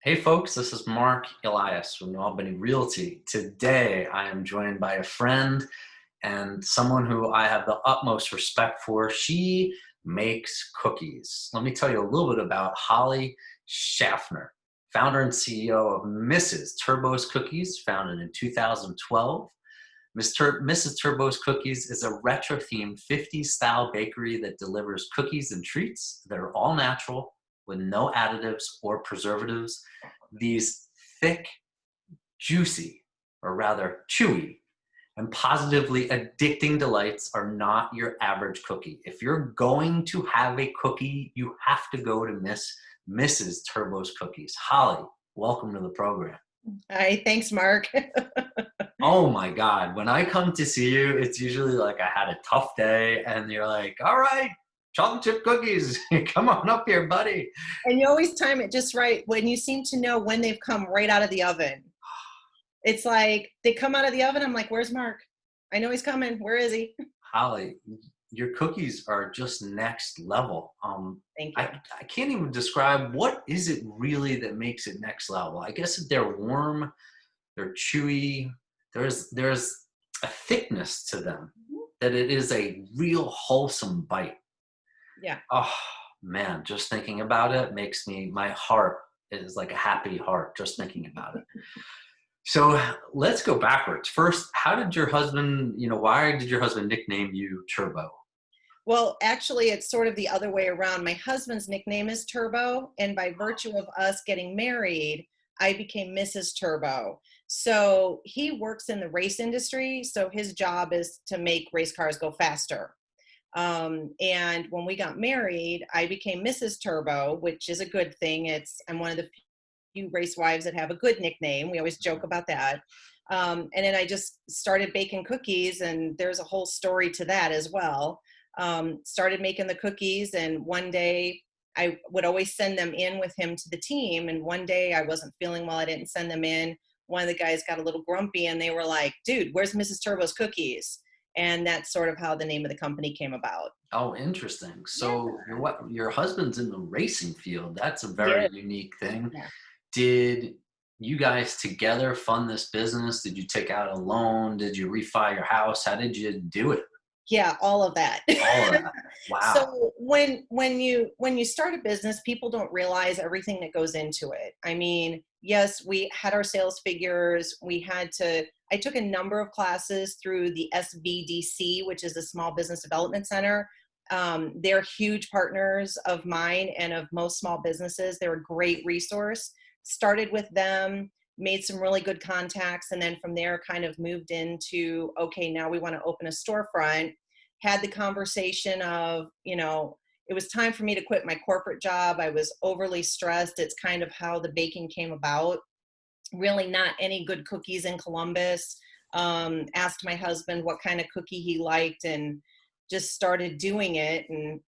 Hey folks, this is Mark Elias from New Albany Realty. Today I am joined by a friend and someone who I have the utmost respect for. She makes cookies. Let me tell you a little bit about Holly Schaffner, founder and CEO of Mrs. Turbo's Cookies, founded in 2012. Mrs. Turbo's Cookies is a retro-themed 50s style bakery that delivers cookies and treats that are all natural with no additives or preservatives. These thick, juicy, or rather chewy, and positively addicting delights are not your average cookie. If you're going to have a cookie, you have to go to Mrs. Turbo's Cookies. Holly, welcome to the program. Hi, thanks, Mark. Oh my God. When I come to see you, it's usually like I had a tough day and you're like, all right, chocolate chip cookies, come on up here, buddy. And you always time it just right when you seem to know when they've come right out of the oven. It's like they come out of the oven. I'm like, where's Mark? I know he's coming. Where is he? Holly, your cookies are just next level. Thank you. I can't even describe what is it really that makes it next level. I guess that they're warm, they're chewy. There's a thickness to them that it is a real wholesome bite. Yeah. Oh man, just thinking about it makes my heart is like a happy heart just thinking about it. So let's go backwards. First, how did your husband, why did your husband nickname you Turbo? Well, actually, it's sort of the other way around. My husband's nickname is Turbo, and by virtue of us getting married, I became Mrs. Turbo. So he works in the race industry. So his job is to make race cars go faster. And when we got married, I became Mrs. Turbo, which is a good thing. I'm one of the few race wives that have a good nickname. We always joke about that. And then I just started baking cookies, and there's a whole story to that as well. Started making the cookies, and one day I would always send them in with him to the team. And one day I wasn't feeling well. I didn't send them in. One of the guys got a little grumpy, and they were like, dude, where's Mrs. Turbo's cookies? And that's sort of how the name of the company came about. Oh, interesting. Yeah. So your husband's in the racing field. That's a Yeah. very unique thing. Yeah. Did you guys together fund this business? Did you take out a loan? Did you refi your house? How did you do it? Yeah, all of that. All of that. Wow. So when you start a business, people don't realize everything that goes into it. I mean, yes, we had our sales figures. I took a number of classes through the SBDC, which is the Small Business Development Center. They're huge partners of mine and of most small businesses. They're a great resource. Started with them, made some really good contacts, and then from there kind of moved into, okay, now we want to open a storefront. Had the conversation of, it was time for me to quit my corporate job. I was overly stressed. It's kind of how the baking came about. Really not any good cookies in Columbus. Asked my husband what kind of cookie he liked and just started doing it. And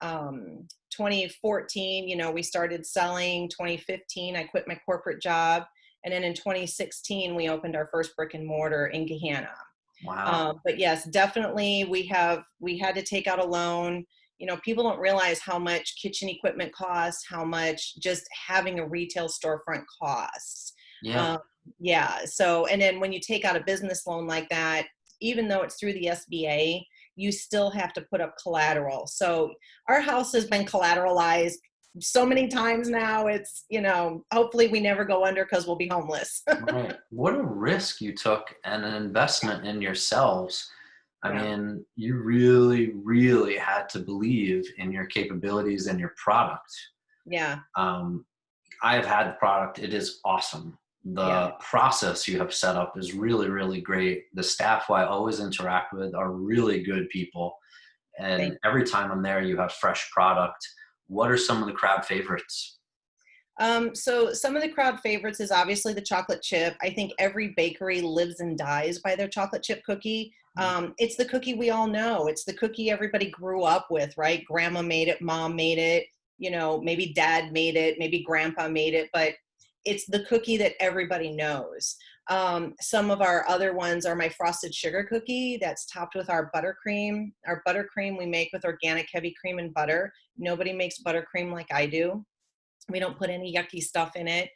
2014, we started selling. 2015, I quit my corporate job. And then in 2016, we opened our first brick and mortar in Gahanna. Wow. But yes, definitely we had to take out a loan. People don't realize how much kitchen equipment costs, how much just having a retail storefront costs. Yeah. Um, yeah. So, and then when you take out a business loan like that, even though it's through the SBA, you still have to put up collateral. So our house has been collateralized so many times now. It's, hopefully we never go under because we'll be homeless. Right. What a risk you took and an investment in yourselves. I Yeah. mean, you really, really had to believe in your capabilities and your product. Yeah. Um, I have had the product. It is awesome. Yeah. The process you have set up is really, really great. The staff who I always interact with are really good people. Thank And every time I'm there, you have fresh product. What are some of the crowd favorites? So some of the crowd favorites is obviously the chocolate chip. I think every bakery lives and dies by their chocolate chip cookie. It's the cookie we all know. It's the cookie everybody grew up with, right? Grandma made it, mom made it, maybe dad made it, maybe grandpa made it, but it's the cookie that everybody knows. Some of our other ones are my frosted sugar cookie that's topped with our buttercream. Our buttercream we make with organic heavy cream and butter. Nobody makes buttercream like I do. We don't put any yucky stuff in it.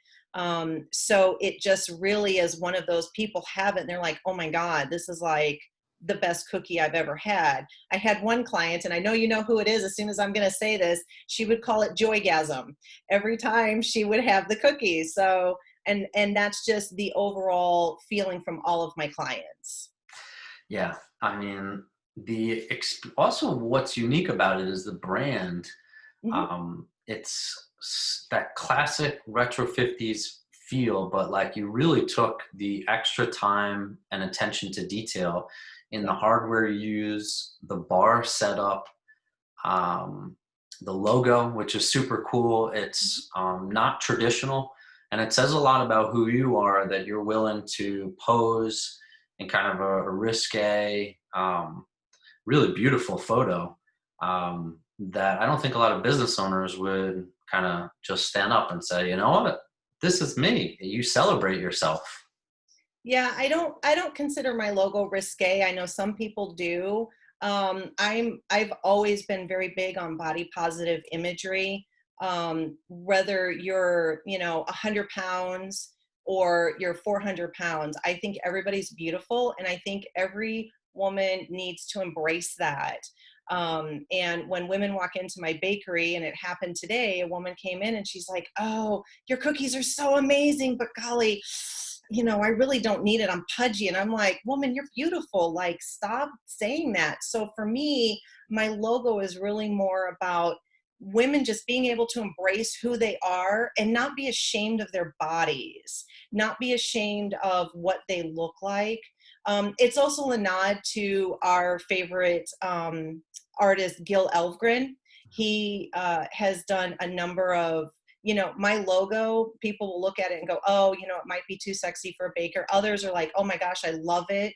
So it just really is one of those people have it and they're like, oh my God, this is like the best cookie I've ever had. I had one client, and I know you know who it is as soon as I'm going to say this, she would call it joygasm every time she would have the cookies. So, and that's just the overall feeling from all of my clients. Yeah, I mean, also what's unique about it is the brand. Mhm. It's that classic retro 50s feel, but like you really took the extra time and attention to detail in the Yeah. hardware you use, the bar setup, um, the logo, which is super cool. It's not traditional, and it says a lot about who you are that you're willing to pose in kind of a risque, really beautiful photo that I don't think a lot of business owners would kind of just stand up and say, you know what, this is me. You celebrate yourself. Yeah, I don't consider my logo risque. I know some people do. I've always been very big on body positive imagery. Whether you're, 100 pounds or you're 400 pounds, I think everybody's beautiful, and I think every woman needs to embrace that. And when women walk into my bakery, and it happened today, a woman came in and she's like, "Oh, your cookies are so amazing, but golly, I really don't need it. I'm pudgy." And I'm like, "Woman, you're beautiful. Like, stop saying that." So for me, my logo is really more about women just being able to embrace who they are and not be ashamed of their bodies, not be ashamed of what they look like. It's also a nod to our favorite artist, Gil Elvgren. He has done a number of, my logo, people will look at it and go, "Oh, it might be too sexy for a baker." Others are like, "Oh my gosh, I love it."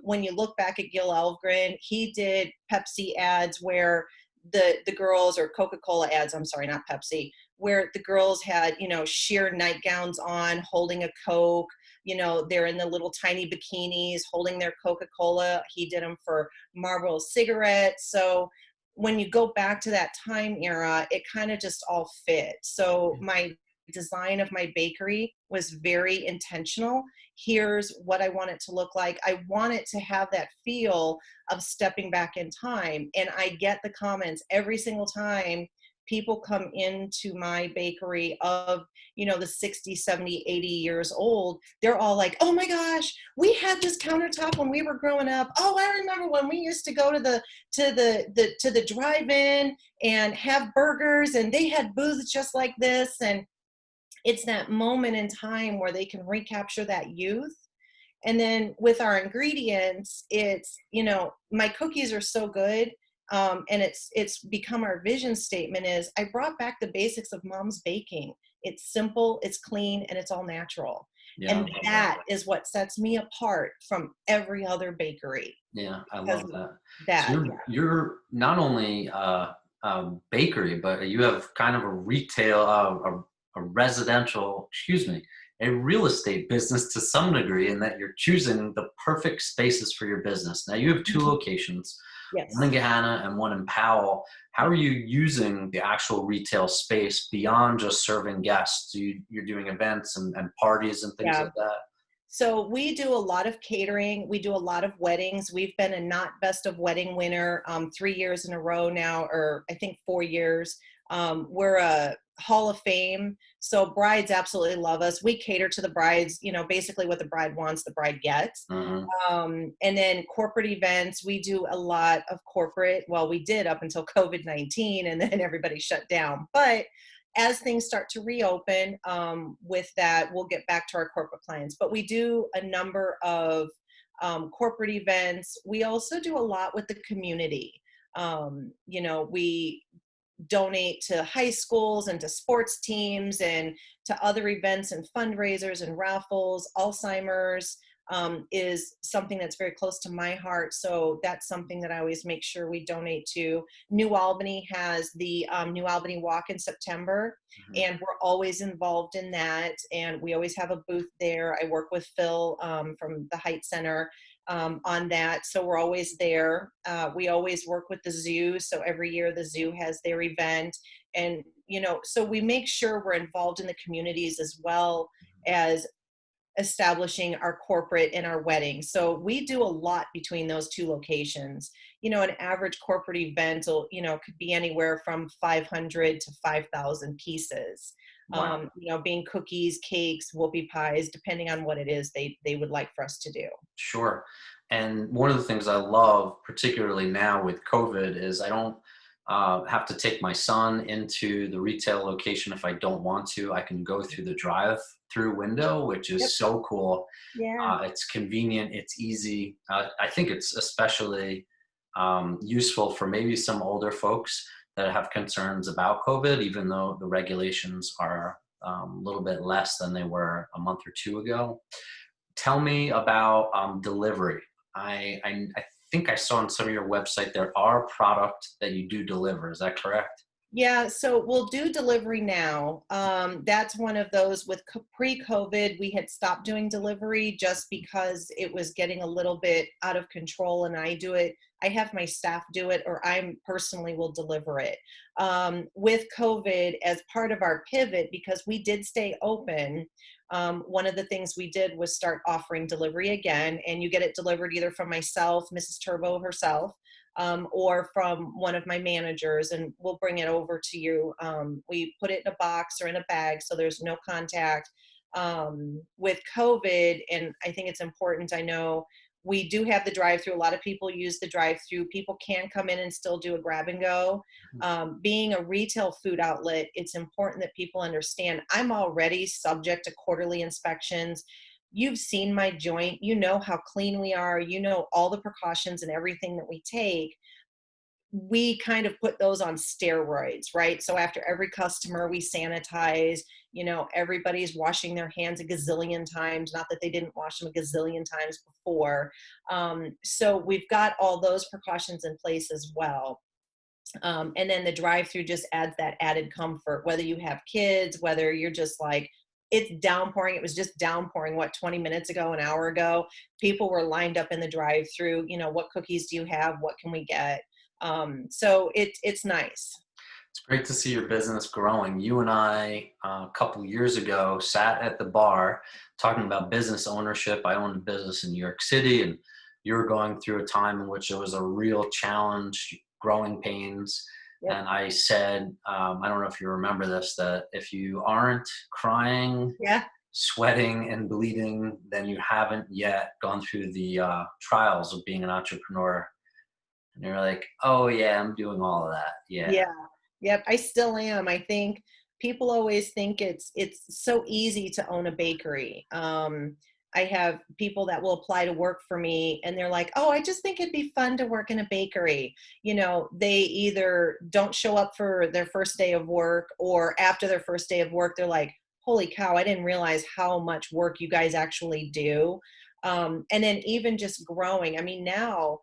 When you look back at Gil Elvgren, he did Pepsi ads where the girls, or Coca-Cola ads, I'm sorry, not Pepsi, where the girls had, sheer nightgowns on, holding a Coke. They're in the little tiny bikinis holding their Coca-Cola. He did them for Marlboro cigarettes. So when you go back to that time era, it kind of just all fit. So my design of my bakery was very intentional. Here's what I want it to look like. I want it to have that feel of stepping back in time. And I get the comments every single time people come into my bakery of, the 60, 70, 80 years old. They're all like, "Oh my gosh, we had this countertop when we were growing up. Oh, I remember when we used to go to the drive-in and have burgers, and they had booths just like this." And it's that moment in time where they can recapture that youth. And then with our ingredients, it's, my cookies are so good. And it's become our vision statement is, I brought back the basics of mom's baking. It's simple, it's clean, and it's all natural. Yeah, I And love that. that is what sets me apart from every other bakery, Yeah, I because love of that. So that. you're not only a bakery, but you have kind of a retail, a residential, excuse me, a real estate business to some degree, in that you're choosing the perfect spaces for your business. Now you have two Mhm. locations, one in Yes. Gahanna and one in Powell. How are you using the actual retail space beyond just serving guests? You're doing events and parties and things Yeah. like that? So we do a lot of catering. We do a lot of weddings. We've been a not best of wedding winner 3 years in a row now, or I think 4 years. We're a Hall of Fame. So brides absolutely love us. We cater to the brides, basically what the bride wants, the bride gets. Hmm. And then corporate events, we do a lot of corporate. Well, we did up until COVID-19, and then everybody shut down. But as things start to reopen, with that, we'll get back to our corporate clients. But we do a number of corporate events. We also do a lot with the community. We donate to high schools and to sports teams and to other events and fundraisers and raffles. Alzheimer's is something that's very close to my heart. So that's something that I always make sure we donate to. New Albany has the New Albany Walk in September, and we're always involved in that. And we always have a booth there. I work with Phil from the Heights Center on that. So we're always there. We always work with the zoo. So every year the zoo has their event. And so we make sure we're involved in the communities as well as establishing our corporate and our weddings. So we do a lot between those two locations. An average corporate event will, could be anywhere from 500 to 5,000 pieces. Wow. Being cookies, cakes, whoopie pies, depending on what it is they would like for us to do. Sure. And one of the things I love, particularly now with COVID, is I don't have to take my son into the retail location if I don't want to. I can go through the drive-through window, which Yep. is so cool. Yeah. It's convenient. It's easy. I think it's especially useful for maybe some older folks that have concerns about COVID, even though the regulations are a little bit less than they were a month or two ago. Tell me about delivery. I think I saw on some of your website there are product that you do deliver. Is that correct? Yeah, so we'll do delivery now. That's one of those with pre-COVID, we had stopped doing delivery just because it was getting a little bit out of control, and I do it. I have my staff do it, or I personally will deliver it. With COVID, as part of our pivot, because we did stay open, one of the things we did was start offering delivery again, and you get it delivered either from myself, Mrs. Turbo herself, or from one of my managers, and we'll bring it over to you. We put it in a box or in a bag so there's no contact. With COVID, and I think it's important, I know we do have the drive-through. A lot of people use the drive-through. People can come in and still do a grab and go. Being a retail food outlet, it's important that people understand I'm already subject to quarterly inspections. You've seen my joint, you know how clean we are, you know all the precautions and everything that we take. We kind of put those on steroids, right? So after every customer, we sanitize, everybody's washing their hands a gazillion times, not that they didn't wash them a gazillion times before. So we've got all those precautions in place as well. And then the drive-through just adds that added comfort, whether you have kids, whether you're just like, it's downpouring. It was just downpouring, 20 minutes ago, an hour ago. People were lined up in the drive-through. What cookies do you have? What can we get? So it's nice. It's great to see your business growing. You and I, a couple years ago, sat at the bar talking about business ownership. I owned a business in New York City, and you were going through a time in which it was a real challenge, growing pains. Yep. And I said, I don't know if you remember this, that if you aren't crying, Yeah. sweating, and bleeding, then you haven't yet gone through the trials of being an entrepreneur. And you're like, oh yeah, I'm doing all of that. Yeah. Yeah. Yep. I still am. I think people always think it's so easy to own a bakery. I have people that will apply to work for me and they're like, oh, I just think it'd be fun to work in a bakery. They either don't show up for their first day of work, or after their first day of work, they're like, holy cow, I didn't realize how much work you guys actually do. And then even just growing. I mean, now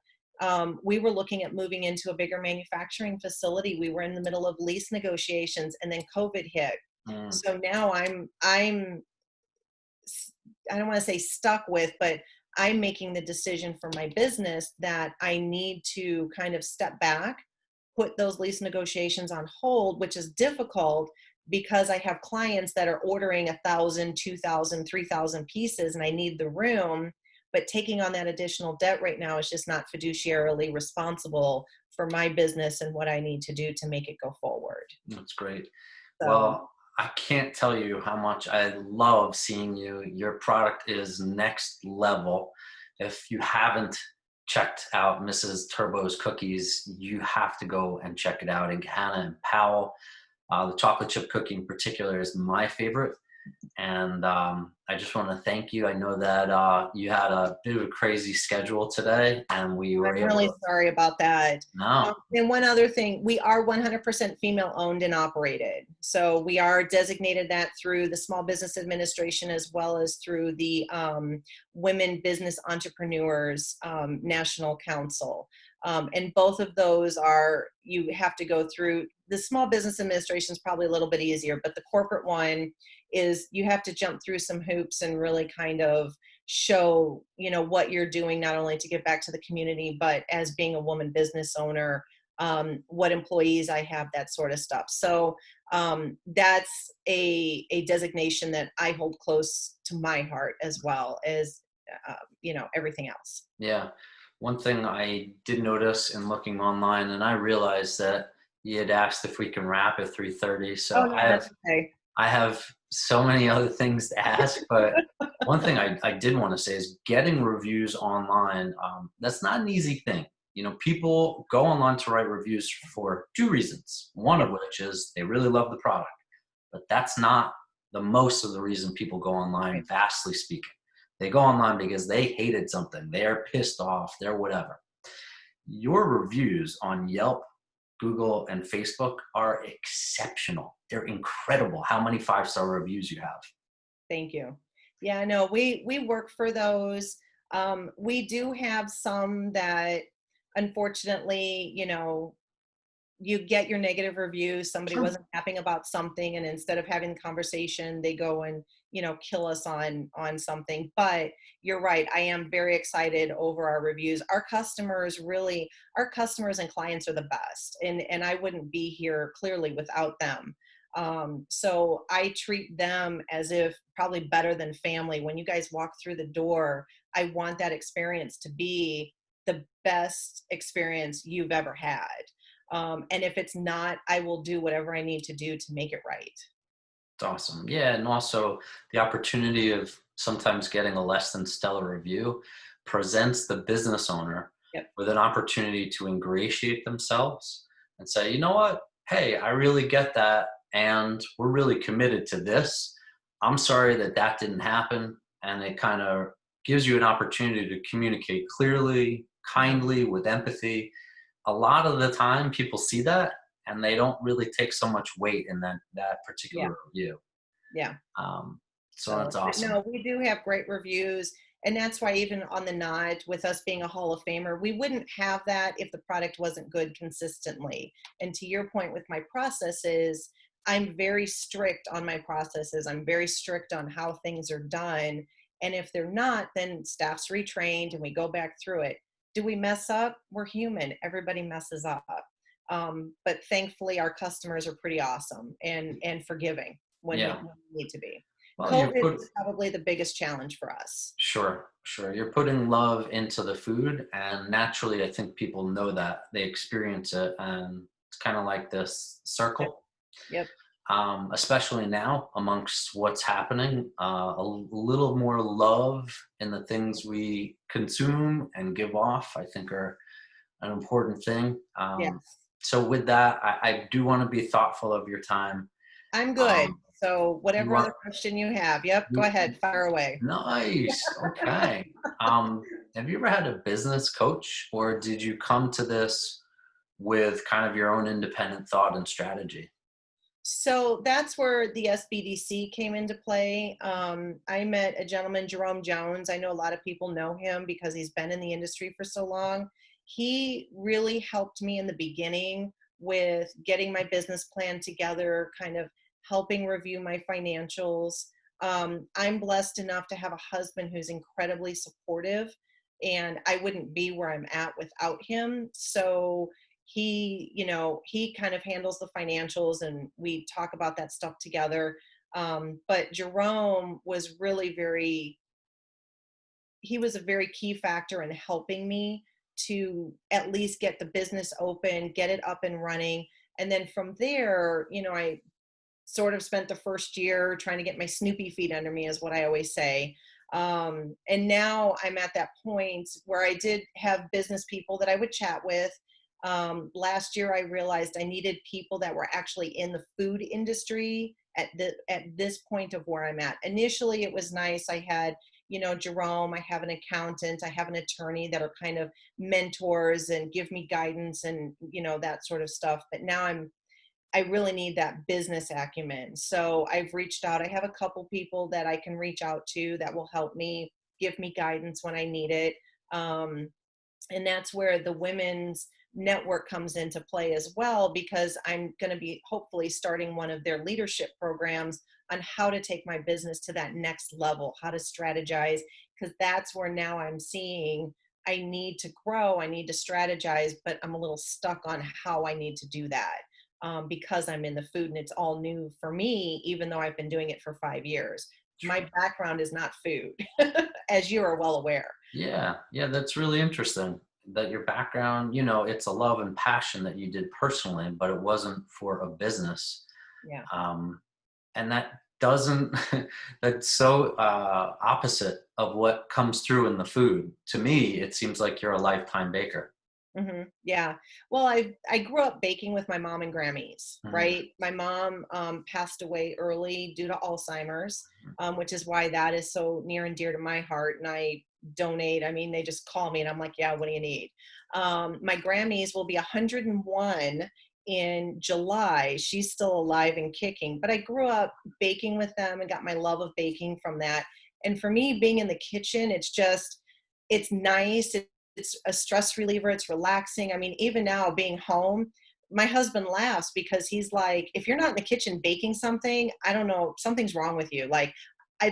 we were looking at moving into a bigger manufacturing facility. We were in the middle of lease negotiations, and then COVID hit. Mm. So now I don't want to say stuck with, but I'm making the decision for my business that I need to kind of step back, put those lease negotiations on hold, which is difficult because I have clients that are ordering 1,000, 2,000, 3,000 pieces, and I need the room. But taking on that additional debt right now is just not fiduciarily responsible for my business and what I need to do to make it go forward. That's great. So Well, I can't tell you how much I love seeing you. Your product is next level. If you haven't checked out Mrs. Turbo's cookies, you have to go and check it out. And Hannah and Powell, the chocolate chip cookie in particular is my favorite. And I just want to thank you. I know that you had a bit of a crazy schedule today, and we were I'm able really to. sorry about that. No. And one other thing, we are 100% female owned and operated. So we are designated that through the Small Business Administration as well as through the Women Business Entrepreneurs National Council. And both of those you have to go through. The Small Business Administration is probably a little bit easier, but the corporate one is you have to jump through some hoops and really kind of show, what you're doing, not only to give back to the community, but as being a woman business owner, what employees I have, that sort of stuff. So that's a designation that I hold close to my heart as well as, everything else. Yeah. One thing I did notice in looking online, and I realized that you had asked if we can wrap at 3:30. Oh So no, that's okay. I have so many other things to ask, but one thing I did want to say is getting reviews online. That's not an easy thing. People go online to write reviews for two reasons. One of Yep. which is they really love the product, but that's not the most of the reason people go Right. online, vastly speaking. They go online because they hated something, they're pissed off, they're whatever. Your reviews on Yelp, Google, and Facebook are exceptional. They're incredible how many five-star reviews you have. Thank you. Yeah, no, we work for those. We do have some that, unfortunately, you get your negative reviews. Somebody Sure. wasn't happy about something, and instead of having conversation, they go and kill us on something. But you're right. I am very excited over our reviews. Our customers and clients are the best, and I wouldn't be here clearly without them. So I treat them as if probably better than family. When you guys walk through the door, I want that experience to be the best experience you've ever had. And if it's not, I will do whatever I need to do to make it right. It's awesome. Yeah, and also the opportunity of sometimes getting a less than stellar review presents the business owner Yep. with an opportunity to ingratiate themselves and say, you know what? Hey, I really get that. And we're really committed to this. I'm sorry that that didn't happen. And it kind of gives you an opportunity to communicate clearly, Mhm. kindly, with empathy. A lot of the time, people see that and they don't really take so much weight in that Yeah. particular review. Yeah. Um, so So, that's but awesome. no, we do have great reviews. And that's why, even on the nod, with us being a Hall of Famer, we wouldn't have that if the product wasn't good consistently. And to your point with my processes, I'm very strict on my processes. I'm very strict on how things are done. And if they're not, then staff's retrained and we go back through it. Do we mess up? We're human. Everybody messes up. But thankfully, our customers are pretty awesome and forgiving Yeah. when we need to be. Well, you COVID put was probably the biggest challenge for us. sure, sure. You're putting love into the food, and naturally, I think people know that they experience it, and it's kind of like this Yep. circle. Yep. Especially now amongst what's happening, little more love in the things we consume and give off, I think, are an important thing. Yes. So, with that, I do want to be thoughtful of your time. I'm good. Um, So you whatever want other question you have. Yep. Go you, ahead. Fire away. nice. Okay. Have you ever had a business coach, or did you come to this with kind of your own independent thought and strategy? So that's where the SBDC came into play. I met a gentleman, Jerome Jones. I know a lot of people know him because he's been in the industry for so long. He really helped me in the beginning with getting my business plan together, kind of helping review my financials. I'm blessed enough to have a husband who's incredibly supportive, and I wouldn't be where I'm at without him. So he kind of handles the financials and we talk about that stuff together. But Jerome was really he was a very key factor in helping me to at least get the business open, get it up and running. And then from there, I sort of spent the first year trying to get my Snoopy feet under me, is what I always say. And now I'm at that point where I did have business people that I would chat with. Last year, I realized I needed people that were actually in the food industry at this point of where I'm at. Initially, it was nice. I had Jerome. I have an accountant. I have an attorney that are kind of mentors and give me guidance and that sort of stuff. But now I really need that business acumen. So I've reached out. I have a couple people that I can reach out to that will help me, give me guidance when I need it. Um, and that's where the women's network comes into play as well, because I'm going to be hopefully starting one of their leadership programs on how to take my business to that next level, how to strategize, because that's where now I'm seeing I need to grow, I need to strategize, but I'm a little stuck on how I need to do that, because I'm in the food and it's all new for me, even though I've been doing it for 5 years. My background is not food, as you are well aware. Yeah, yeah, that's really interesting that your background, it's a love and passion that you did personally, but it wasn't for a business. Yeah. Um, and that doesn't, that's so opposite of what comes through in the food. To me, it seems like you're a lifetime baker. Yeah. Well, I grew up baking with my mom and Grammys, Mhm. right? My mom passed away early due to Alzheimer's, which is why that is so near and dear to my heart. And I donate. I mean, they just call me, and I'm like, yeah, what do you need? My Grammys will be 101 in July. She's still alive and kicking. But I grew up baking with them and got my love of baking from that. And for me, being in the kitchen, it's nice. It's a stress reliever. It's relaxing. I mean, even now being home, my husband laughs because he's like, if you're not in the kitchen baking something, I don't know, something's wrong with you. Like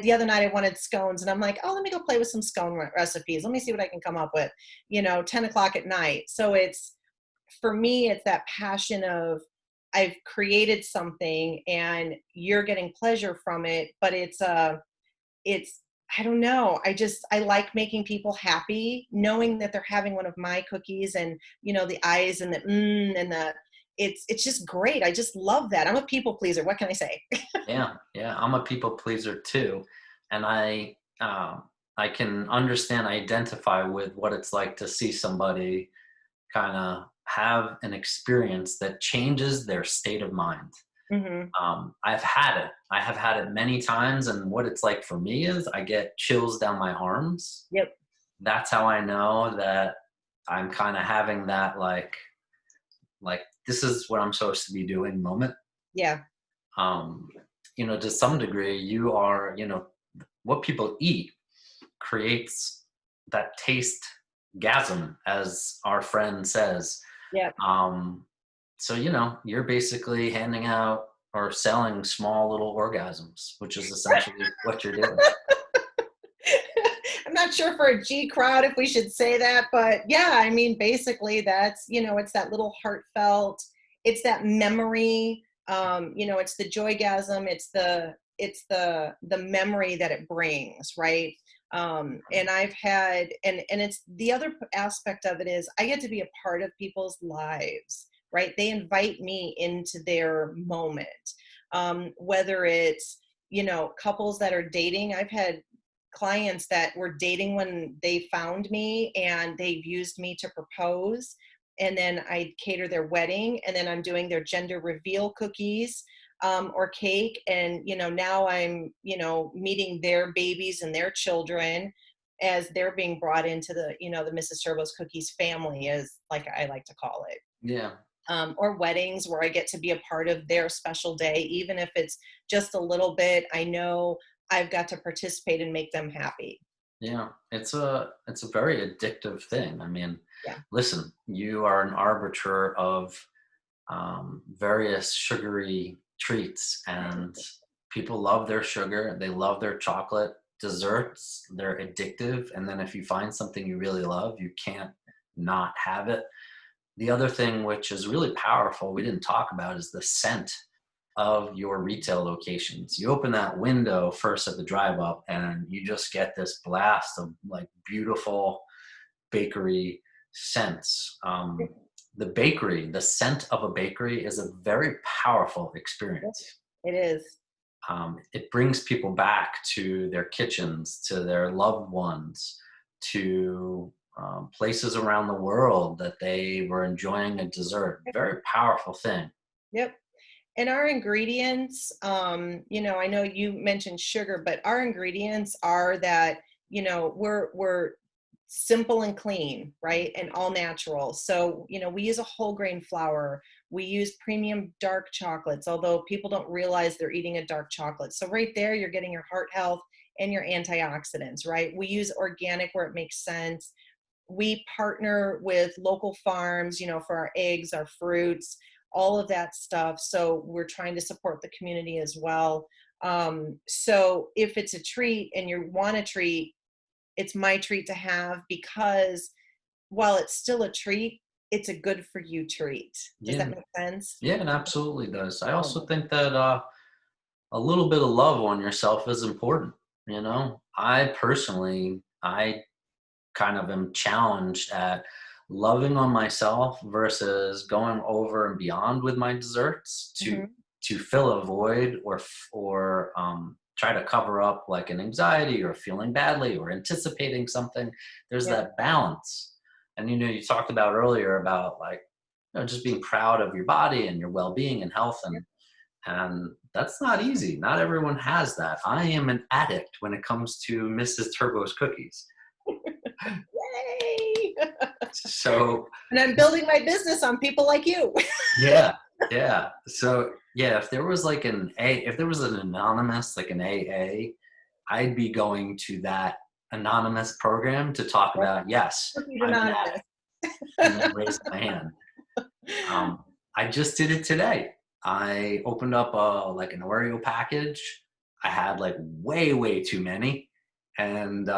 the other night I wanted scones and I'm like, oh, let me go play with some scone recipes. Let me see what I can come up with, 10 o'clock at night. So for me, it's that passion of I've created something and you're getting pleasure from it, but it's I don't know. I like making people happy, knowing that they're having one of my cookies and the eyes and the and the it's just great. I just love that. I'm a people pleaser. What can I say? Yeah, yeah, I'm a people pleaser too, and I can understand, identify with what it's like to see somebody kind of have an experience that changes their state of mind. Hmm. I've had it. I have had it many times, and what it's like for me is I get chills down my arms. Yep. That's how I know that I'm kind of having that like this is what I'm supposed to be doing moment. Yeah. Um, to some degree, you are, what people eat creates that taste gasm, as our friend says. Yep. Um, so, you're basically handing out or selling small little orgasms, which is essentially what you're doing. I'm not sure for a G crowd if we should say that, but yeah, I mean, basically that's, it's that little heartfelt, it's that memory, it's the joygasm, it's the memory that it brings, right? And I've had, and it's the other aspect of it is I get to be a part of people's lives, right? They invite me into their moment. Whether it's, couples that are dating, I've had clients that were dating when they found me and they've used me to propose, and then I cater their wedding, and then I'm doing their gender reveal cookies, or cake, and now I'm meeting their babies and their children as they're being brought into the Mrs. Turbo's Cookies family, as like I like to call it. Yeah. Or weddings where I get to be a part of their special day, even if it's just a little bit. I know I've got to participate and make them happy. Yeah, it's a very addictive thing. I mean, Yeah. listen, you are an arbiter of various sugary treats, and people love their sugar. They love their chocolate desserts. They're addictive, and then if you find something you really love, you can't not have it. The other thing, which is really powerful, we didn't talk about, is the scent of your retail locations. You open that window first at the drive up, and you just get this blast of like beautiful bakery scents. The scent of a bakery is a very powerful Yep, experience. it is. It brings people back to their kitchens, to their loved ones, to places around the world that they were enjoying a dessert. Very powerful thing. Yep. And our ingredients, I know you mentioned sugar, but our ingredients are that, we're simple and clean, right? And all natural. So, we use a whole grain flour. We use premium dark chocolates, although people don't realize they're eating a dark chocolate. So right there, you're getting your heart health and your antioxidants, right? We use organic where it makes sense. We partner with local farms, for our eggs, our fruits, all of that stuff. So we're trying to support the community as well. So if it's a treat and you want a treat, it's my treat to have because while it's still a treat, it's a good for you treat. Does that Yeah. make sense? Yeah, it absolutely does. I Oh, also think that a little bit of love on yourself is important. I personally, I kind of am challenged at loving on myself versus going over and beyond with my desserts mhm. to fill a void or try to cover up like an anxiety or feeling badly or anticipating something. There's Yep, that balance. And you talked about earlier about like just being proud of your body and your well-being and health, yep. and that's not easy. Not everyone has that. I am an addict when it comes to Mrs. Turbo's cookies. Yay! So And I'm building my business on people like you. yeah, yeah. So yeah, if there was an anonymous like an AA, I'd be going to that anonymous program to talk Yep, about yes, Cookies I'm an Anonymous. addict, and then raise my hand. I just did it today. I opened up like an Oreo package. I had like way too many, and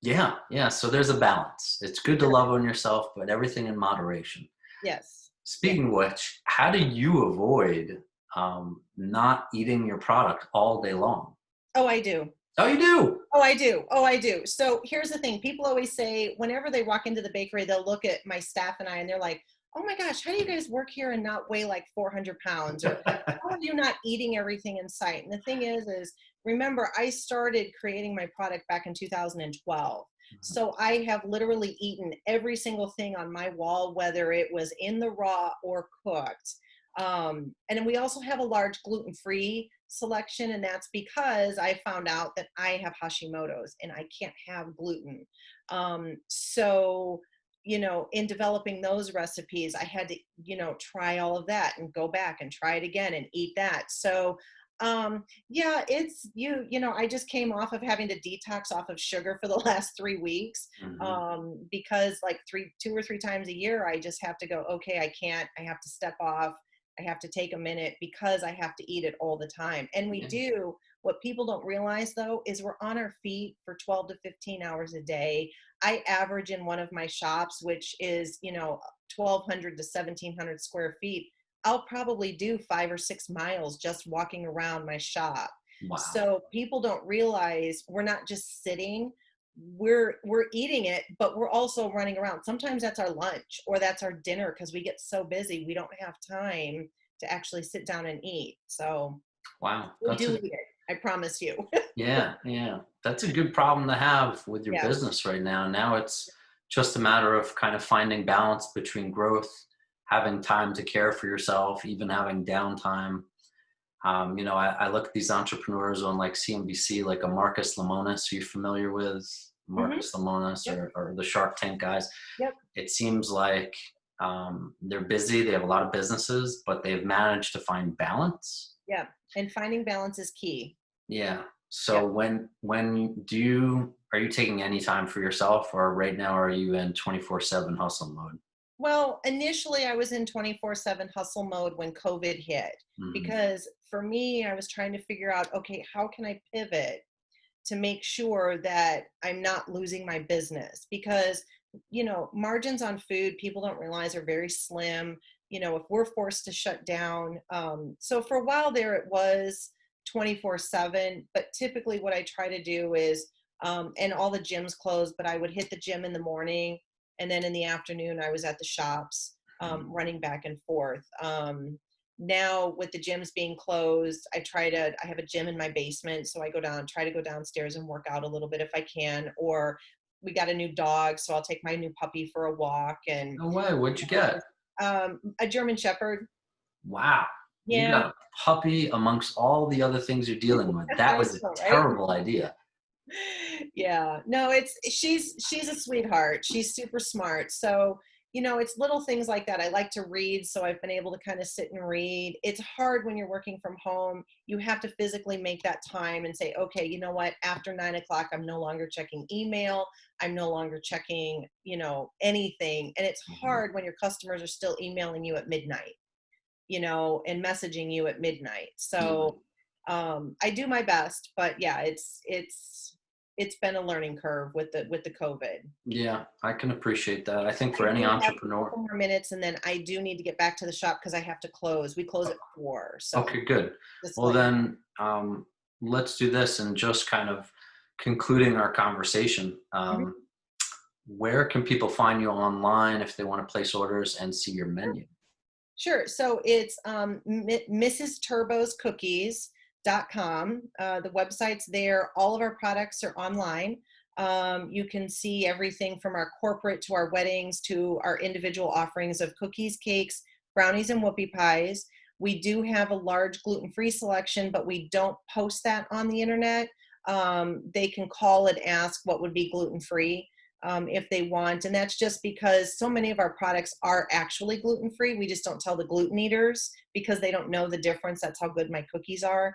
yeah, yeah. So there's a balance. It's good to Sure. love on yourself, but everything in moderation. Yes. Yes. Speaking of which, how do you avoid not eating your product all day long? Oh, I do. Oh, you do. Oh, I do. Oh, I do. So here's the thing. People always say whenever they walk into the bakery, they'll look at my staff and I, and they're like, "Oh my gosh, how do you guys work here and not weigh like 400 pounds?" Or how are you not eating everything in sight? And the thing is remember, I started creating my product back in 2012. So I have literally eaten every single thing on my wall, whether it was in the raw or cooked. And then we also have a large gluten-free selection, and that's because I found out that I have Hashimoto's and I can't have gluten. So, in developing those recipes, I had to, try all of that and go back and try it again and eat that. So, yeah, it's I just came off of having to detox off of sugar for the last 3 weeks, Mhm. because like 2 or 3 times a year, I just have to go, okay, I can't, I have to step off. I have to take a minute because I have to eat it all the time. And we Yeah. do. What people don't realize though is we're on our feet for 12 to 15 hours a day. I average in one of my shops, which is, 1,200 to 1,700 square feet. I'll probably do 5 or 6 miles just walking around my shop. Wow. So people don't realize we're not just sitting, we're eating it, but we're also running around. Sometimes that's our lunch or that's our dinner because we get so busy we don't have time to actually sit down and eat. So Wow. we do eat it, I promise you. Yeah, yeah. That's a good problem to have with your Yeah. business right now. Now it's just a matter of kind of finding balance between growth, having time to care for yourself, even having downtime. I look at these entrepreneurs on like CNBC, like a Marcus Lemonis. Are you familiar with Hmm. Marcus Lemonis Yep. or the Shark Tank guys? Yep. It seems like they're busy. They have a lot of businesses, but they've managed to find balance. Yeah. And finding balance is key. Yeah. So Yep. are you taking any time for yourself, or right now are you in 24/7 hustle mode? Well, initially I was in 24/7 hustle mode when COVID hit, Mhm. because for me, I was trying to figure out, okay, how can I pivot to make sure that I'm not losing my business? Because, margins on food, people don't realize are very slim. If we're forced to shut down. So for a while there, it was 24/7, but typically what I try to do is, and all the gyms closed, but I would hit the gym in the morning. And then in the afternoon, I was at the shops, running back and forth. Now with the gyms being closed, I have a gym in my basement, so try to go downstairs and work out a little bit if I can. Or we got a new dog, so I'll take my new puppy for a walk. And No way. What'd you get? a German Shepherd. Wow. You Yeah. got a puppy amongst all the other things you're dealing with. That I was a know, right? terrible idea. Yeah, no, she's a sweetheart. She's super smart. So, it's little things like that. I like to read, so I've been able to kind of sit and read. It's hard when you're working from home. You have to physically make that time and say, okay, you know what, after 9 o'clock, I'm no longer checking email. I'm no longer checking, anything. And it's Mhm. hard when your customers are still emailing you at midnight, and messaging you at midnight. Yeah. So I do my best, but yeah, it's it's been a learning curve with the COVID. Yeah, I can appreciate that. I think I for any do have a entrepreneur. couple more minutes, and then I do need to get back to the shop because I have to close. We close at 4, so Okay, good. just to Well, let you know. then let's do this and just kind of concluding our conversation. Mhm. Where can people find you online if they want to place orders and see your menu? Sure. So it's Mrs. Turbo's Cookies.com. The website's there. All of our products are online. You can see everything from our corporate to our weddings to our individual offerings of cookies, cakes, brownies, and whoopie pies. We do have a large gluten-free selection, but we don't post that on the internet. They can call and ask what would be gluten-free if they want. And that's just because so many of our products are actually gluten-free. We just don't tell the gluten eaters because they don't know the difference. That's how good my cookies are.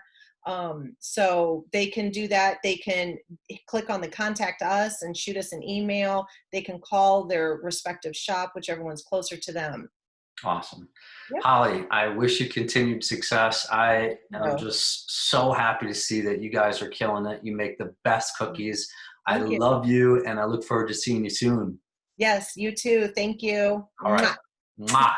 So they can do that. They can click on the contact us and shoot us an email. They can call their respective shop, whichever one's closer to them. Awesome. Yep. Holly, I wish you continued success. I am No, just so happy to see that you guys are killing it. You make the best cookies. I thank you. love you, and I look forward to seeing you soon. Yes, you too. Thank you. All right. Mwah. Mwah.